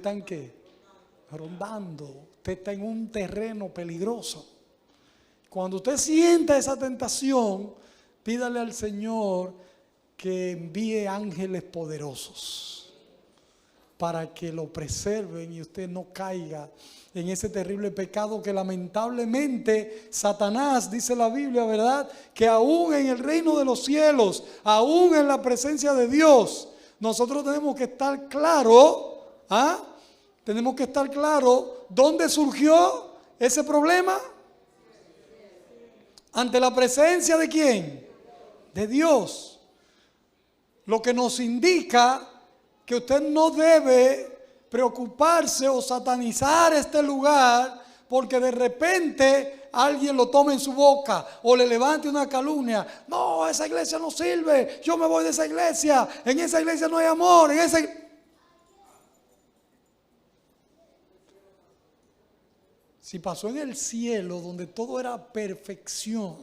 están ¿qué? Rondando. Usted está en un terreno peligroso. Cuando usted sienta esa tentación, pídale al Señor que envíe ángeles poderosos para que lo preserven y usted no caiga en ese terrible pecado que lamentablemente Satanás, dice la Biblia, ¿verdad? Que aún en el reino de los cielos, aún en la presencia de Dios, nosotros tenemos que estar claros, tenemos que estar claros dónde surgió ese problema. Ante la presencia ¿de quién? De Dios. Lo que nos indica que usted no debe preocuparse o satanizar este lugar porque de repente alguien lo tome en su boca o le levante una calumnia. No, esa iglesia no sirve, yo me voy de esa iglesia, en esa iglesia no hay amor, en esa... Si pasó en el cielo donde todo era perfección,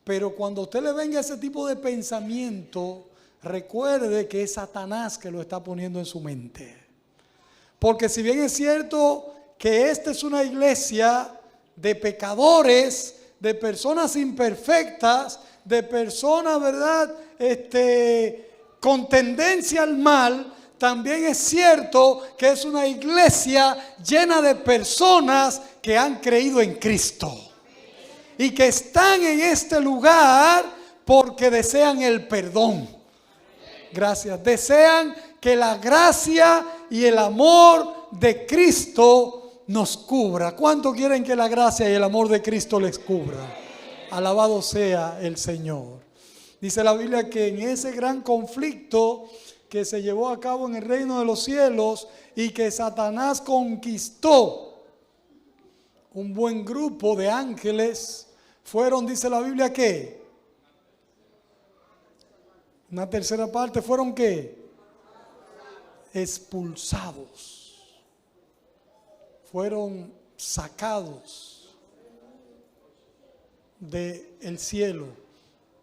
pero cuando a usted le venga ese tipo de pensamiento, recuerde que es Satanás que lo está poniendo en su mente. Porque si bien es cierto que esta es una iglesia de pecadores, de personas imperfectas, de personas, ¿verdad?, con tendencia al mal, también es cierto que es una iglesia llena de personas que han creído en Cristo y que están en este lugar porque desean el perdón. Gracias. Desean que la gracia y el amor de Cristo nos cubra. ¿Cuánto quieren que la gracia y el amor de Cristo les cubra? Alabado sea el Señor. Dice la Biblia que en ese gran conflicto que se llevó a cabo en el reino de los cielos y que Satanás conquistó, un buen grupo de ángeles fueron, dice la Biblia, ¿qué? Una tercera parte fueron ¿qué? Expulsados. Fueron sacados del cielo.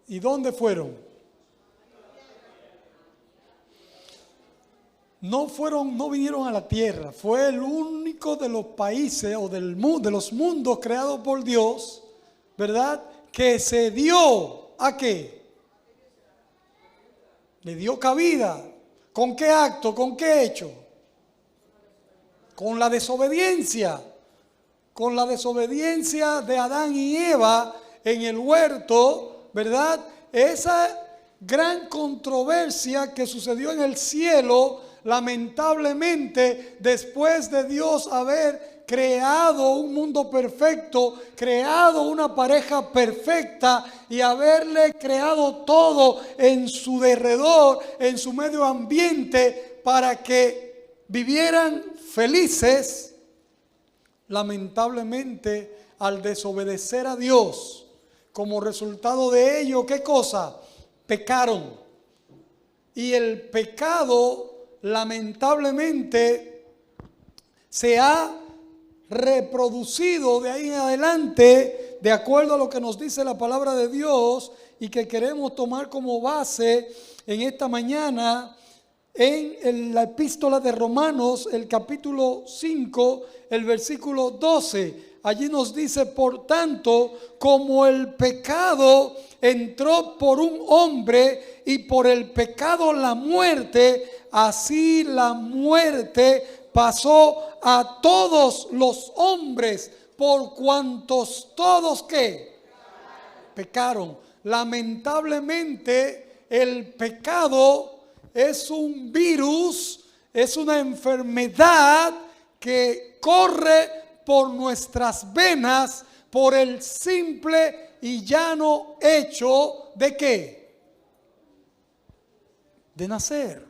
¿Y dónde fueron? No vinieron a la tierra. Fue el único de los países o de los mundos creados por Dios, ¿verdad?, que se dio ¿a qué? Le dio cabida. ¿Con qué acto? ¿Con qué hecho? Con la desobediencia. Con la desobediencia de Adán y Eva en el huerto, ¿verdad? Esa gran controversia que sucedió en el cielo, lamentablemente, después de Dios haber creado un mundo perfecto, creado una pareja perfecta y haberle creado todo en su derredor, en su medio ambiente, para que vivieran felices, lamentablemente, al desobedecer a Dios, como resultado de ello, ¿qué cosa? Pecaron. Y el pecado, lamentablemente, se ha reproducido de ahí en adelante, de acuerdo a lo que nos dice la palabra de Dios y que queremos tomar como base en esta mañana en la epístola de Romanos, el capítulo 5, el versículo 12. Allí nos dice: por tanto, como el pecado entró por un hombre y por el pecado la muerte, así la muerte pasó a todos los hombres, por cuantos todos ¿qué? Pecaron. Lamentablemente, el pecado es un virus, es una enfermedad que corre por nuestras venas por el simple y llano hecho de ¿qué? De nacer.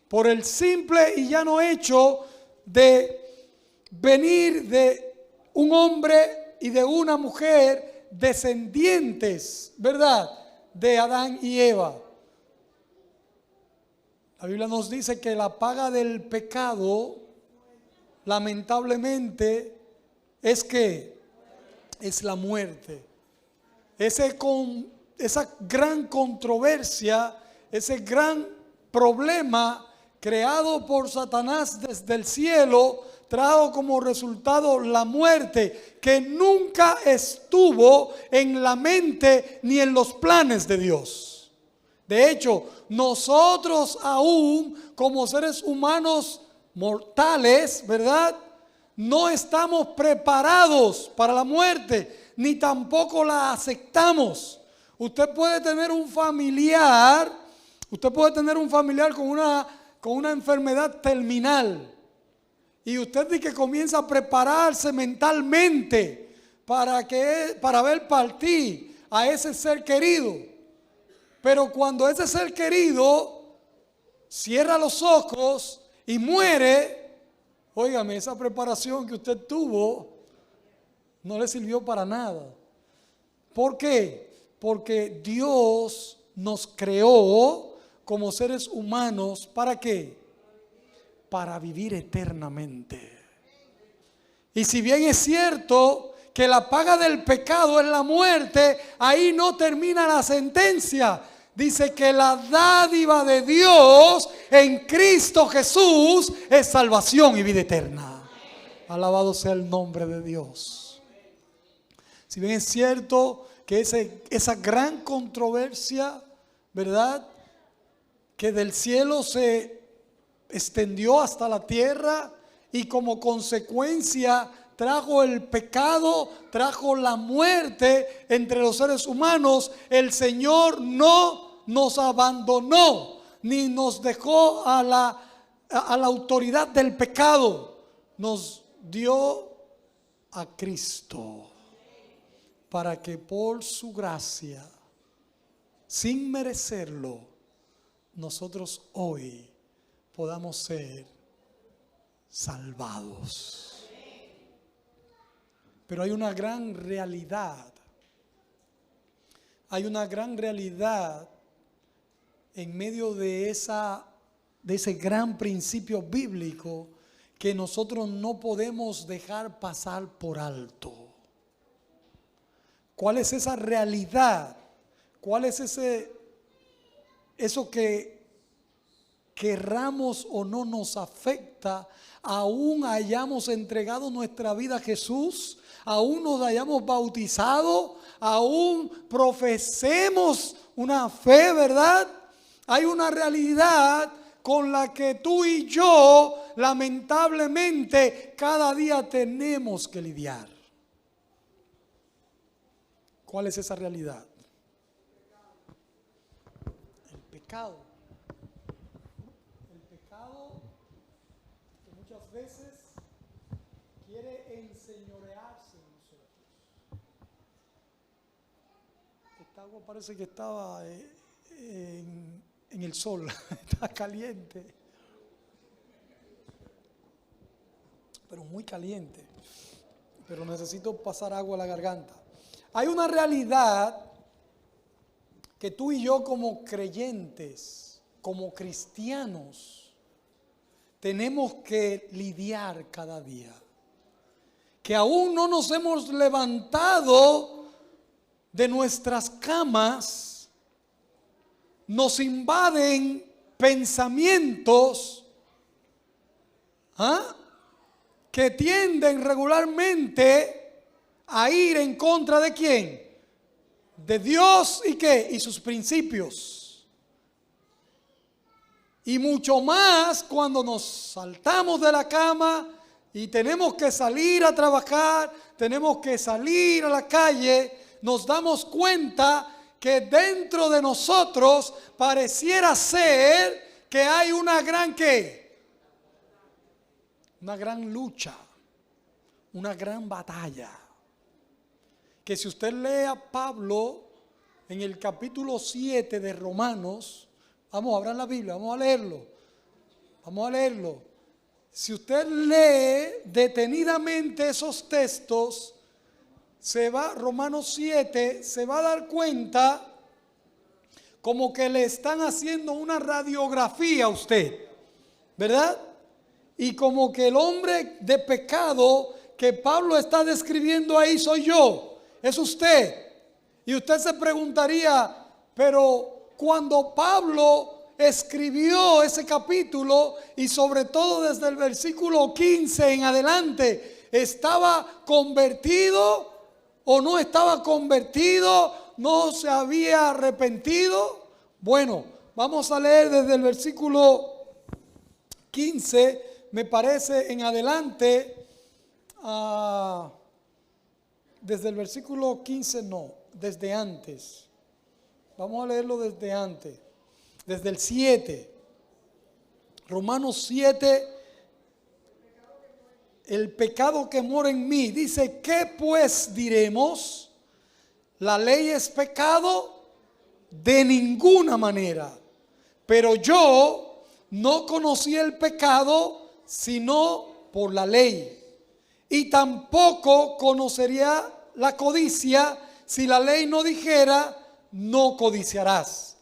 Por el simple y llano hecho de venir de un hombre y de una mujer descendientes, ¿verdad?, de Adán y Eva. La Biblia nos dice que la paga del pecado, lamentablemente, es que es la muerte. Esa gran controversia, ese gran problema creado por Satanás desde el cielo, trajo como resultado la muerte, que nunca estuvo en la mente ni en los planes de Dios. De hecho, nosotros aún como seres humanos mortales, ¿verdad?, no estamos preparados para la muerte, ni tampoco la aceptamos. Usted puede tener un familiar con una enfermedad terminal, y usted dice que comienza a prepararse mentalmente para ver partir a ese ser querido. Pero cuando ese ser querido cierra los ojos y muere, óigame, esa preparación que usted tuvo no le sirvió para nada. ¿Por qué? Porque Dios nos creó como seres humanos, ¿para qué? Para vivir eternamente. Y si bien es cierto que la paga del pecado es la muerte, ahí no termina la sentencia. Dice que la dádiva de Dios en Cristo Jesús es salvación y vida eterna. Alabado sea el nombre de Dios. Si bien es cierto que esa gran controversia, ¿verdad?, que del cielo se extendió hasta la tierra y como consecuencia trajo el pecado, trajo la muerte entre los seres humanos, el Señor no nos abandonó ni nos dejó a la autoridad del pecado. Nos dio a Cristo para que por su gracia, sin merecerlo, nosotros hoy podamos ser salvados. Pero hay una gran realidad. Hay una gran realidad en medio de ese gran principio bíblico que nosotros no podemos dejar pasar por alto. ¿Cuál es esa realidad? ¿Cuál es eso que querramos o no nos afecta, aún hayamos entregado nuestra vida a Jesús, aún nos hayamos bautizado, aún profesemos una fe, ¿verdad? Hay una realidad con la que tú y yo lamentablemente cada día tenemos que lidiar. ¿Cuál es esa realidad? El pecado. El pecado que muchas veces quiere enseñorearse en nosotros. Esta agua parece que estaba en el sol, está caliente, pero muy caliente, pero necesito pasar agua a la garganta. Hay una realidad que tú y yo como creyentes, como cristianos, tenemos que lidiar cada día. Que aún no nos hemos levantado de nuestras camas, nos invaden pensamientos que tienden regularmente a ir en contra de ¿quién? De Dios y ¿qué? Y sus principios. Y mucho más cuando nos saltamos de la cama y tenemos que salir a trabajar, tenemos que salir a la calle, nos damos cuenta que dentro de nosotros pareciera ser que hay una gran ¿qué? Una gran lucha, una gran batalla. Que si usted lee a Pablo en el capítulo 7 de Romanos, vamos a abrir la Biblia, vamos a leerlo. Si usted lee detenidamente esos textos, Romanos 7, se va a dar cuenta como que le están haciendo una radiografía a usted, ¿verdad? Y como que el hombre de pecado que Pablo está describiendo ahí soy yo. Es usted. Y usted se preguntaría, pero cuando Pablo escribió ese capítulo y sobre todo desde el versículo 15 en adelante, ¿estaba convertido o no estaba convertido? ¿No se había arrepentido? Bueno, vamos a leer desde el versículo 15, me parece, en adelante. Desde el versículo 15 no, desde antes. Vamos a leerlo desde antes, desde el 7. Romanos 7, el pecado que mora en mí. Dice, ¿qué pues diremos? ¿La ley es pecado? De ninguna manera. Pero yo no conocí el pecado sino por la ley. Y tampoco conocería la codicia si la ley no dijera, no codiciarás.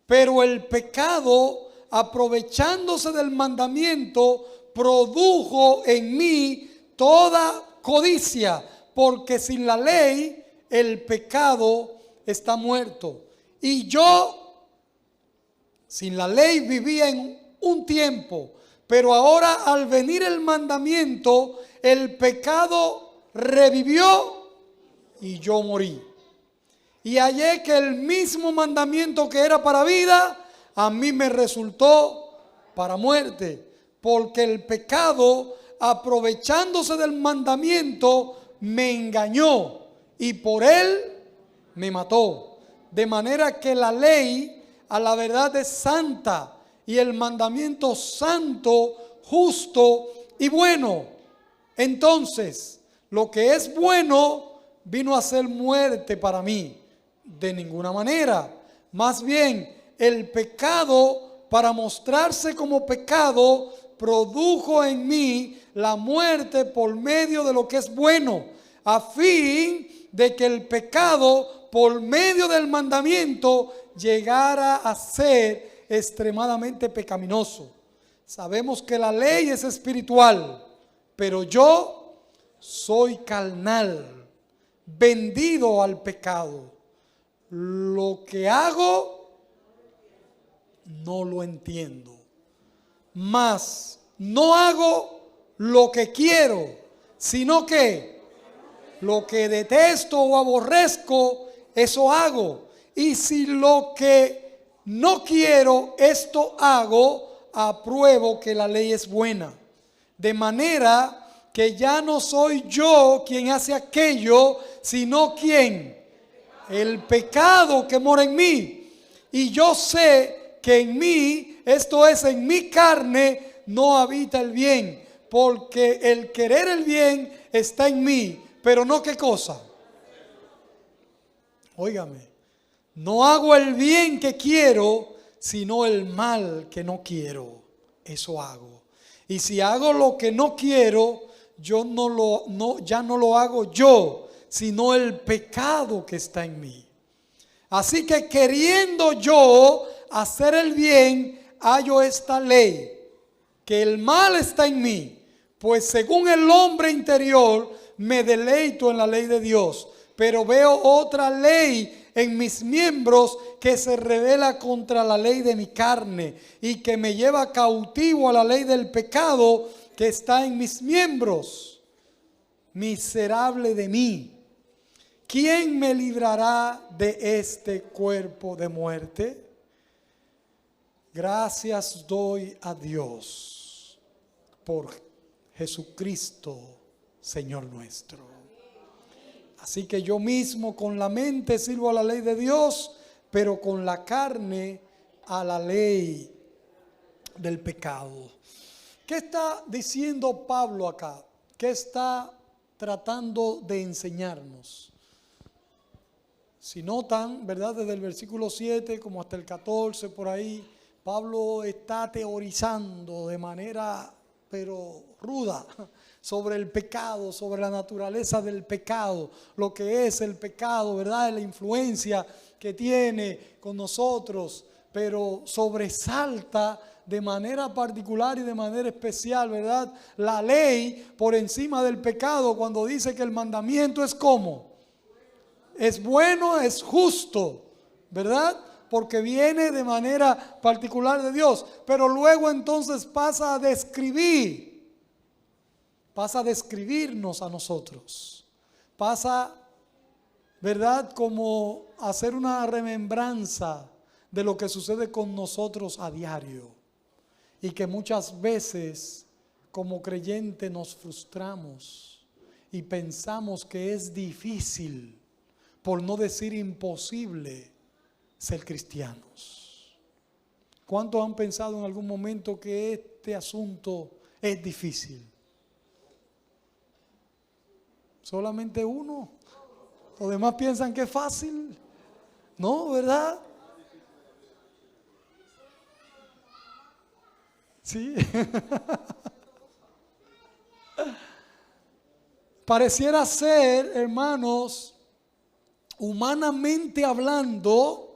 Pero el pecado, aprovechándose del mandamiento, produjo en mí toda codicia, porque sin la ley el pecado está muerto. Y yo sin la ley vivía en un tiempo, pero ahora al venir el mandamiento, el pecado revivió y yo morí. Y hallé que el mismo mandamiento que era para vida, a mí me resultó para muerte. Porque el pecado, aprovechándose del mandamiento, me engañó y por él me mató. De manera que la ley a la verdad es santa y el mandamiento santo, justo y bueno. Entonces, lo que es bueno vino a ser muerte para mí. De ninguna manera. Más bien, el pecado, para mostrarse como pecado, produjo en mí la muerte por medio de lo que es bueno, a fin de que el pecado, por medio del mandamiento, llegara a ser extremadamente pecaminoso. Sabemos que la ley es espiritual, pero yo soy carnal, vendido al pecado. Lo que hago no lo entiendo, mas no hago lo que quiero, sino que lo que detesto o aborrezco, eso hago. Y si lo que no quiero, esto hago, apruebo que la ley es buena. De manera que ya no soy yo quien hace aquello, sino quien, el pecado que mora en mí. Y yo sé que en mí, esto es en mi carne, no habita el bien, porque el querer el bien está en mí, pero no qué cosa. Óigame, no hago el bien que quiero, sino el mal que no quiero. Eso hago. Y si hago lo que no quiero, ya no lo hago yo, sino el pecado que está en mí. Así que queriendo yo hacer el bien, hallo esta ley, que el mal está en mí, pues según el hombre interior me deleito en la ley de Dios, pero veo otra ley en mis miembros que se revela contra la ley de mi carne y que me lleva cautivo a la ley del pecado que está en mis miembros. Miserable de mí, ¿quién me librará de este cuerpo de muerte? Gracias doy a Dios por Jesucristo, Señor nuestro. Así que yo mismo con la mente sirvo a la ley de Dios, pero con la carne a la ley del pecado. ¿Qué está diciendo Pablo acá? ¿Qué está tratando de enseñarnos? Si notan, ¿verdad? Desde el versículo 7 como hasta el 14 por ahí, Pablo está teorizando de manera pero ruda sobre el pecado, sobre la naturaleza del pecado, lo que es el pecado, ¿verdad? La influencia que tiene con nosotros, pero sobresalta de manera particular y de manera especial, ¿verdad? La ley por encima del pecado, cuando dice que el mandamiento es ¿cómo? Es bueno, es justo, ¿verdad? porque viene de manera particular de Dios. Pero luego entonces pasa a describirnos a nosotros. Pasa, ¿verdad?, como hacer una remembranza de lo que sucede con nosotros a diario. Y que muchas veces como creyentes nos frustramos y pensamos que es difícil, por no decir imposible, ser cristianos. ¿Cuántos han pensado en algún momento que este asunto es difícil? ¿Solamente uno? ¿Los demás piensan que es fácil? No, ¿verdad? Sí. Pareciera ser, hermanos, humanamente hablando,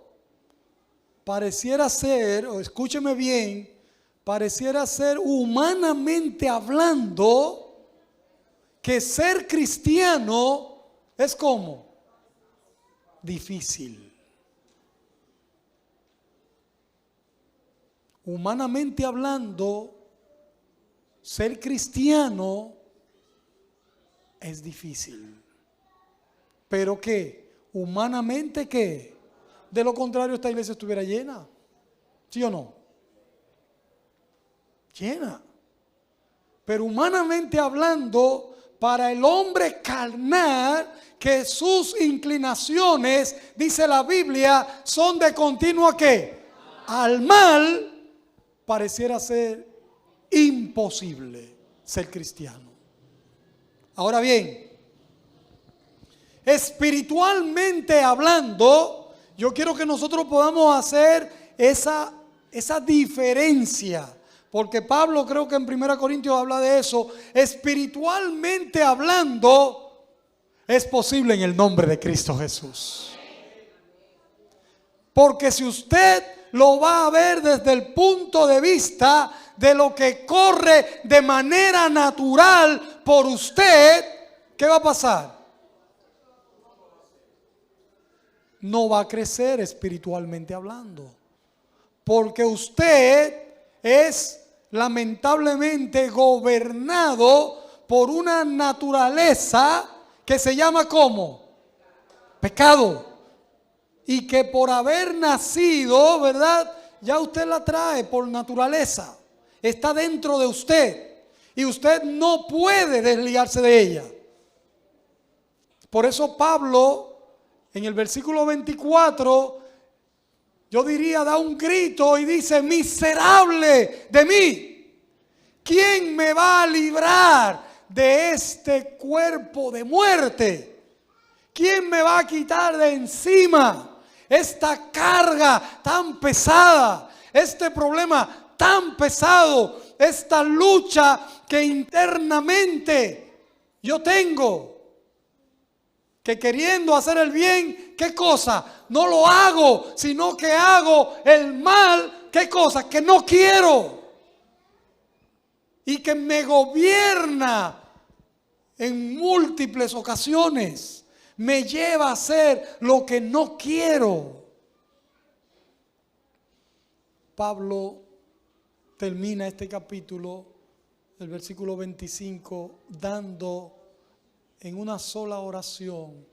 pareciera ser, o escúcheme bien, pareciera ser humanamente hablando que ser cristiano es como difícil. Humanamente hablando, ser cristiano es difícil. ¿Pero qué? ¿Humanamente qué? De lo contrario, esta iglesia estuviera llena. ¿Sí o no? Llena. Pero humanamente hablando, para el hombre carnal, que sus inclinaciones, dice la Biblia, son de continuo ¿qué? Al mal. Pareciera ser imposible ser cristiano. Ahora bien, espiritualmente hablando, yo quiero que nosotros podamos hacer esa diferencia. Porque Pablo, creo que en 1 Corintios habla de eso. Espiritualmente hablando, es posible en el nombre de Cristo Jesús. Porque si usted lo va a ver desde el punto de vista de lo que corre de manera natural por usted, ¿qué va a pasar? No va a crecer espiritualmente hablando. Porque usted es lamentablemente gobernado por una naturaleza que se llama ¿cómo? Pecado. Y que por haber nacido, ¿verdad?, ya usted la trae por naturaleza. Está dentro de usted. Y usted no puede desligarse de ella. Por eso Pablo, en el versículo 24, yo diría, da un grito y dice: miserable de mí, ¿quién me va a librar de este cuerpo de muerte? ¿Quién me va a quitar de encima esta carga tan pesada, este problema tan pesado, esta lucha que internamente yo tengo? Que queriendo hacer el bien, ¿qué cosa? No lo hago, sino que hago el mal, ¿qué cosa? Que no quiero. Y que me gobierna en múltiples ocasiones. Me lleva a hacer lo que no quiero. Pablo termina este capítulo, el versículo 25, dando en una sola oración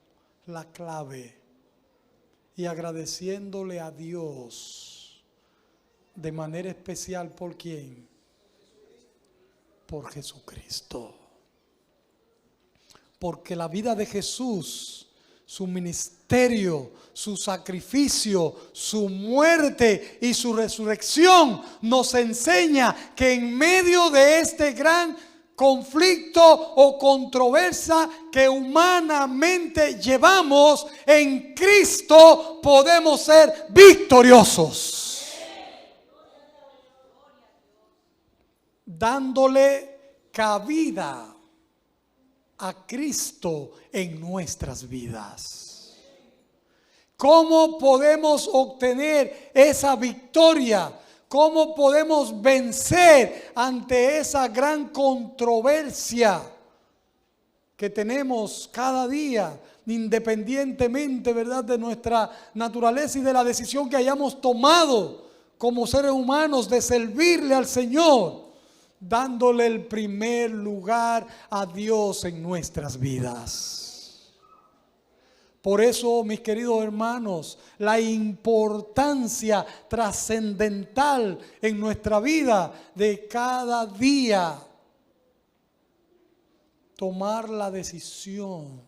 la clave y agradeciéndole a Dios de manera especial. ¿Por quién? Por Jesucristo. Porque la vida de Jesús, su ministerio, su sacrificio, su muerte y su resurrección nos enseña que en medio de este gran conflicto o controversia que humanamente llevamos, en Cristo podemos ser victoriosos. Dándole cabida a Cristo en nuestras vidas. ¿Cómo podemos obtener esa victoria? ¿Cómo podemos vencer ante esa gran controversia que tenemos cada día independientemente, ¿verdad?, de nuestra naturaleza y de la decisión que hayamos tomado como seres humanos de servirle al Señor, dándole el primer lugar a Dios en nuestras vidas. Por eso, mis queridos hermanos, la importancia trascendental en nuestra vida de cada día tomar la decisión,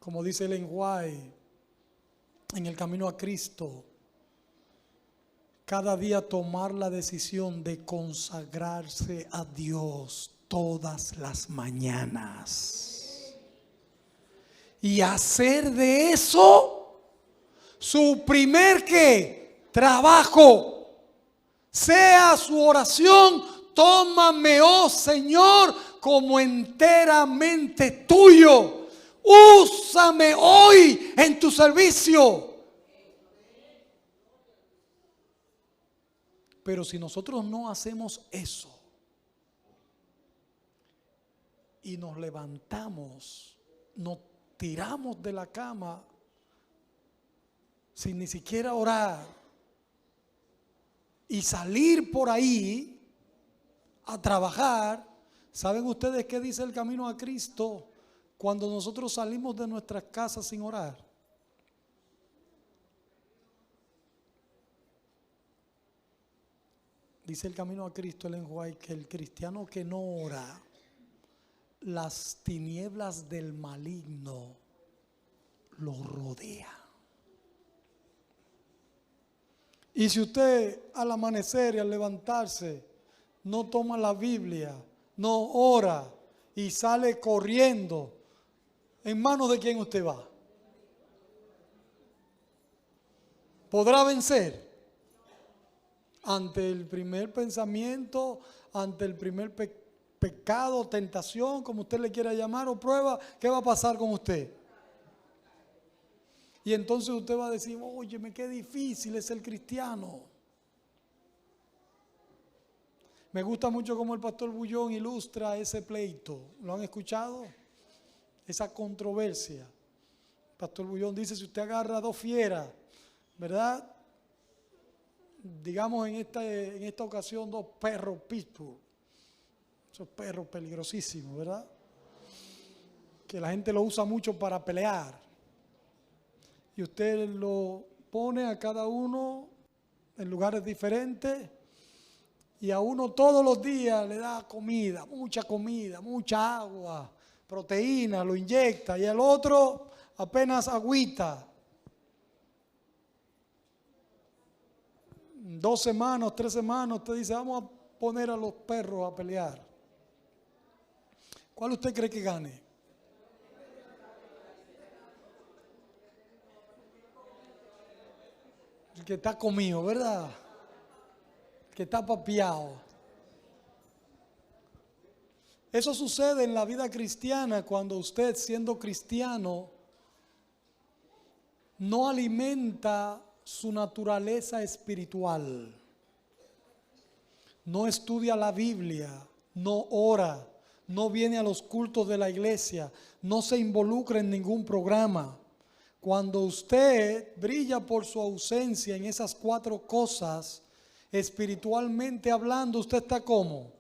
como dice Ellen White en El Camino a Cristo, cada día tomar la decisión de consagrarse a Dios todas las mañanas. Y hacer de eso su primer ¿qué? Trabajo. Sea su oración: tómame, oh Señor, como enteramente tuyo. Úsame hoy en tu servicio. Pero si nosotros no hacemos eso y nos levantamos, nos tiramos de la cama sin ni siquiera orar y salir por ahí a trabajar, ¿saben ustedes qué dice el Camino a Cristo cuando nosotros salimos de nuestras casas sin orar? Dice el Camino a Cristo, Ellen White, que el cristiano que no ora, las tinieblas del maligno lo rodea. Y si usted al amanecer y al levantarse no toma la Biblia, no ora y sale corriendo, ¿en manos de quién usted va? ¿Podrá vencer? Ante el primer pensamiento, ante el primer pecado, tentación, como usted le quiera llamar, o prueba, ¿qué va a pasar con usted? Y entonces usted va a decir: óyeme, qué difícil es el cristiano. Me gusta mucho cómo el pastor Bullón ilustra ese pleito. ¿Lo han escuchado? Esa controversia. El pastor Bullón dice: si usted agarra dos fieras, ¿verdad?, digamos en esta ocasión dos perros pitbull, esos perros peligrosísimos, ¿verdad?, que la gente lo usa mucho para pelear, y usted lo pone a cada uno en lugares diferentes, y a uno todos los días le da comida, mucha agua, proteína, lo inyecta, y al otro apenas agüita. 2 semanas, 3 semanas, usted dice: vamos a poner a los perros a pelear. ¿Cuál usted cree que gane? El que está comido, ¿verdad? El que está papiado. Eso sucede en la vida cristiana cuando usted, siendo cristiano, no alimenta su naturaleza espiritual, no estudia la Biblia, no ora, no viene a los cultos de la iglesia, no se involucra en ningún programa. Cuando usted brilla por su ausencia en esas 4 cosas, espiritualmente hablando, usted está ¿cómo?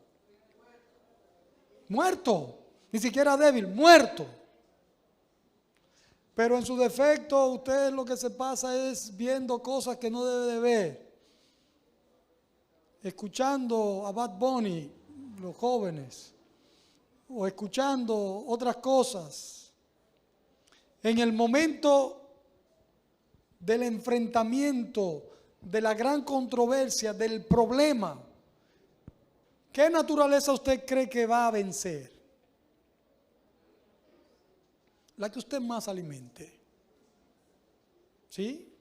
Muerto, ni siquiera débil, muerto. Pero en su defecto, usted lo que se pasa es viendo cosas que no debe de ver, escuchando a Bad Bunny, los jóvenes, o escuchando otras cosas. En el momento del enfrentamiento, de la gran controversia, del problema, ¿qué naturaleza usted cree que va a vencer? La que usted más alimente, ¿sí?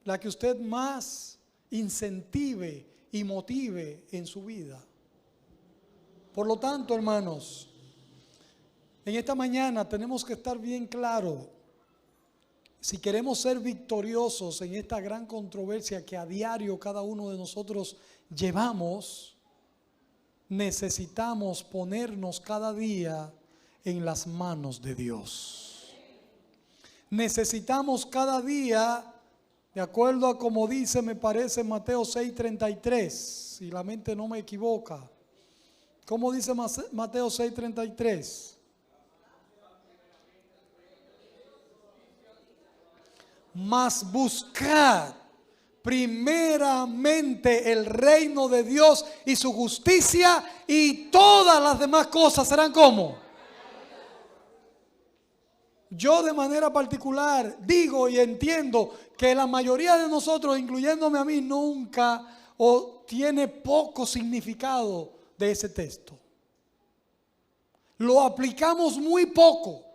La que usted más incentive y motive en su vida. Por lo tanto, hermanos, en esta mañana tenemos que estar bien claros. Si queremos ser victoriosos en esta gran controversia que a diario cada uno de nosotros llevamos, necesitamos ponernos cada día en las manos de Dios. Necesitamos cada día, de acuerdo a como dice, me parece Mateo 6:33, si la mente no me equivoca. ¿Cómo dice Mateo 6:33? Mas buscad primeramente el reino de Dios y su justicia, y todas las demás cosas serán como. Yo de manera particular digo y entiendo que la mayoría de nosotros, incluyéndome a mí, nunca o tiene poco significado de ese texto. Lo aplicamos muy poco.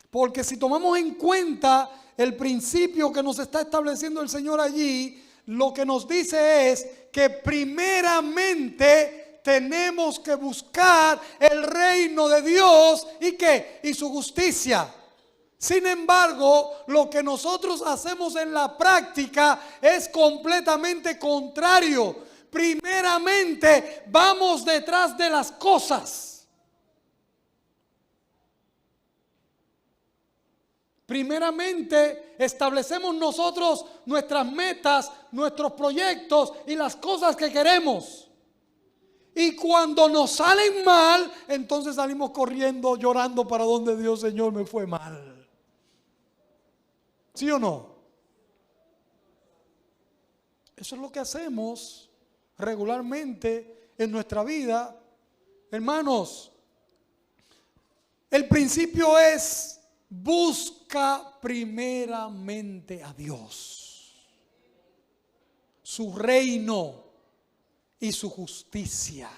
Porque si tomamos en cuenta el principio que nos está estableciendo el Señor allí, lo que nos dice es que primeramente tenemos que buscar el reino de Dios y ¿qué? Y su justicia. Sin embargo, lo que nosotros hacemos en la práctica es completamente contrario. Primeramente vamos detrás de las cosas. Primeramente establecemos nosotros nuestras metas, nuestros proyectos y las cosas que queremos. Y cuando nos salen mal, entonces salimos corriendo, llorando para donde Dios, Señor, me fue mal. ¿Sí o no? Eso es lo que hacemos regularmente en nuestra vida. Hermanos, el principio es: busca primeramente a Dios, su reino y su justicia.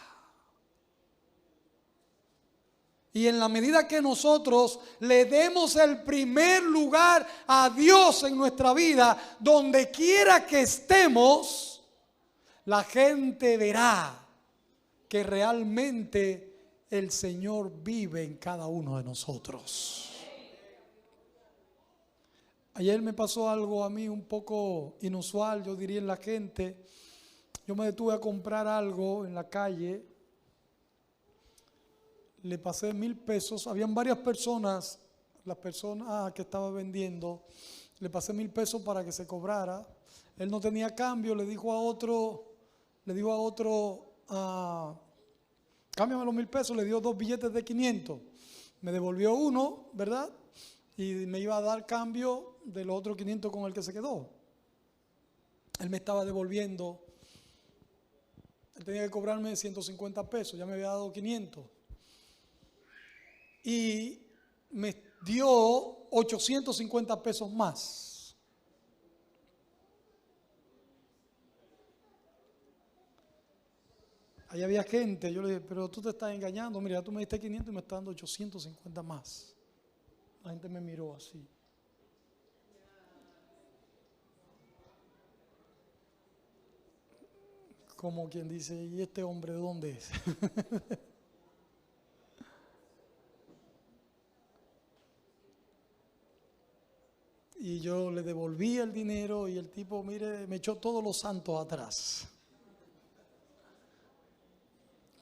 Y en la medida que nosotros le demos el primer lugar a Dios en nuestra vida, donde quiera que estemos, la gente verá que realmente el Señor vive en cada uno de nosotros. Ayer me pasó algo a mí un poco inusual, yo diría, en la gente. Yo me detuve a comprar algo en la calle. Le pasé 1,000 pesos. Habían varias personas, las personas que estaba vendiendo. Le pasé 1,000 pesos para que se cobrara. Él no tenía cambio, le dijo a otro, cámbiame los 1,000 pesos, le dio 2 billetes de 500. Me devolvió uno, ¿verdad? Y me iba a dar cambio de los otros 500 con el que se quedó. Él me estaba devolviendo, él tenía que cobrarme 150 pesos, ya me había dado 500. Y me dio 850 pesos más. Ahí había gente, yo le dije, pero tú te estás engañando, mira, tú me diste 500 y me estás dando 850 más. La gente me miró así. Como quien dice, ¿y este hombre de dónde es? Y yo le devolví el dinero y el tipo, mire, me echó todos los santos atrás.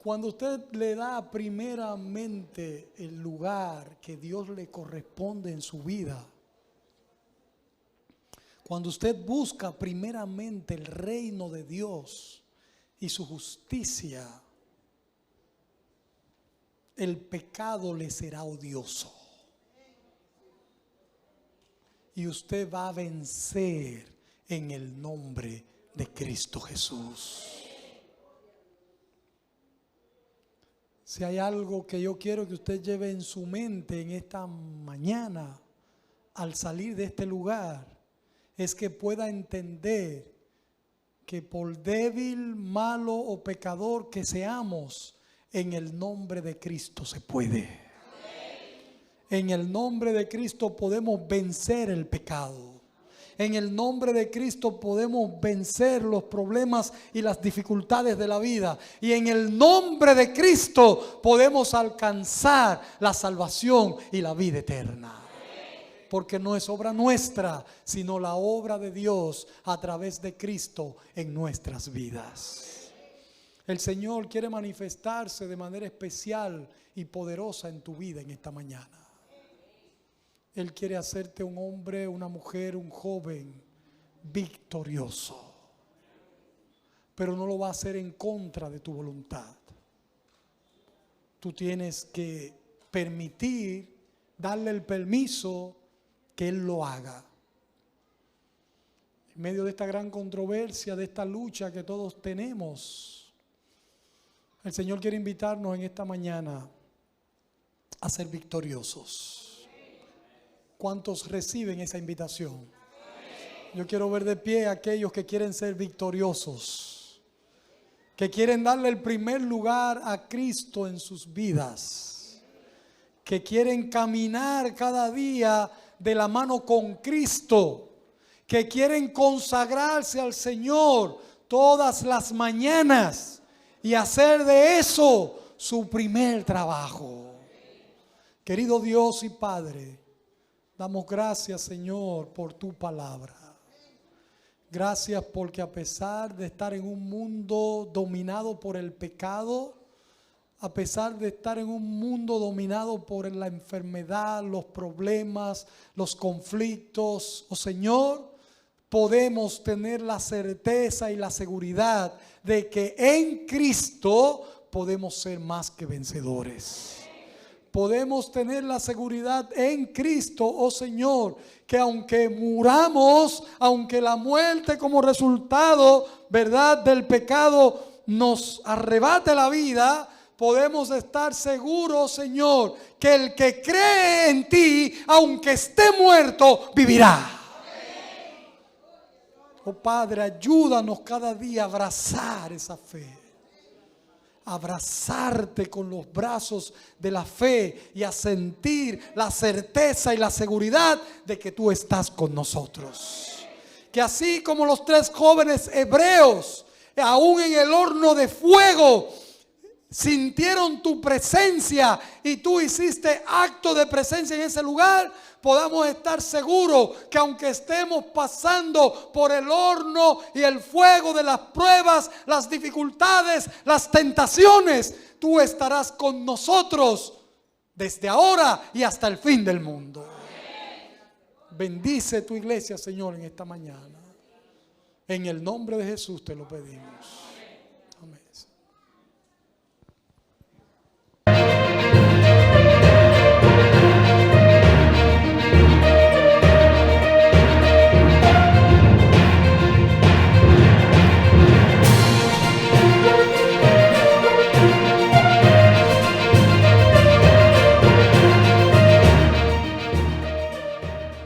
Cuando usted le da primeramente el lugar que Dios le corresponde en su vida, cuando usted busca primeramente el reino de Dios y su justicia, el pecado le será odioso. Y usted va a vencer en el nombre de Cristo Jesús. Si hay algo que yo quiero que usted lleve en su mente en esta mañana, al salir de este lugar, es que pueda entender que por débil, malo o pecador que seamos, en el nombre de Cristo se puede. En el nombre de Cristo podemos vencer el pecado. En el nombre de Cristo podemos vencer los problemas y las dificultades de la vida. Y en el nombre de Cristo podemos alcanzar la salvación y la vida eterna. Porque no es obra nuestra, sino la obra de Dios a través de Cristo en nuestras vidas. El Señor quiere manifestarse de manera especial y poderosa en tu vida en esta mañana. Él quiere hacerte un hombre, una mujer, un joven victorioso. Pero no lo va a hacer en contra de tu voluntad. Tú tienes que permitir, darle el permiso que Él lo haga. En medio de esta gran controversia, de esta lucha que todos tenemos, el Señor quiere invitarnos en esta mañana a ser victoriosos. ¿Cuántos reciben esa invitación? Yo quiero ver de pie a aquellos que quieren ser victoriosos, que quieren darle el primer lugar a Cristo en sus vidas, que quieren caminar cada día de la mano con Cristo, que quieren consagrarse al Señor todas las mañanas y hacer de eso su primer trabajo. Querido Dios y Padre, damos gracias, Señor, por tu palabra. Gracias porque a pesar de estar en un mundo dominado por el pecado, a pesar de estar en un mundo dominado por la enfermedad, los problemas, los conflictos, oh Señor, podemos tener la certeza y la seguridad de que en Cristo podemos ser más que vencedores. Podemos tener la seguridad en Cristo, oh Señor, que aunque muramos, aunque la muerte como resultado, ¿verdad?, del pecado nos arrebate la vida, podemos estar seguros, Señor, que el que cree en ti, aunque esté muerto, vivirá. Oh Padre, ayúdanos cada día a abrazar esa fe. Abrazarte con los brazos de la fe y a sentir la certeza y la seguridad de que tú estás con nosotros. Que así como los 3 jóvenes hebreos, aún en el horno de fuego, sintieron tu presencia y tú hiciste acto de presencia en ese lugar, podamos estar seguros que aunque estemos pasando por el horno y el fuego de las pruebas, las dificultades, las tentaciones, tú estarás con nosotros desde ahora y hasta el fin del mundo. Bendice tu iglesia, Señor, en esta mañana. En el nombre de Jesús te lo pedimos. Amén.